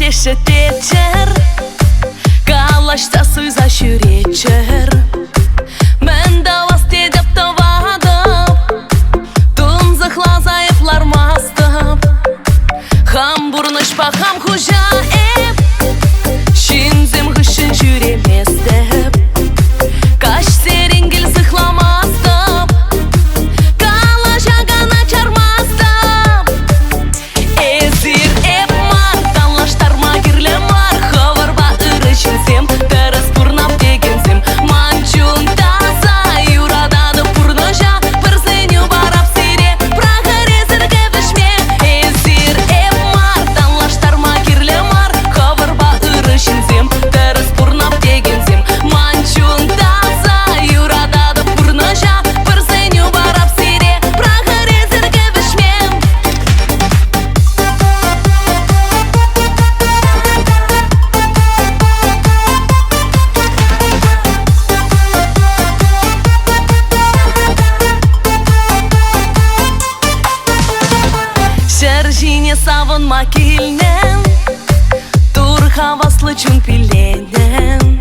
решет вечер, калашта суйза шүречер. Мен да вас деп тавадып, тун зыхлазайыплар мастып. Хам бурнышпа, хам хужаэп, шинзем гышын жүреместеп. Каш серингел зыхламастып, калашага начармастып. Эсир эп мар, талаштарма кирле мар. Хаварба ырышынсем, терес пурнап дегенсем. Манчун таза, юрадады пурножа, пырсеню барап сире, прахарезерге вишме. Эсир эп мар, талаштарма кирле мар. Хаварба ырышынсем, терес пурнап дегенсем. Манчун таза, юрадады пурножа, пырсеню барап сире, прахарезерге вишме. Шержине савон макилнен, тур хаваслы чун пиленен.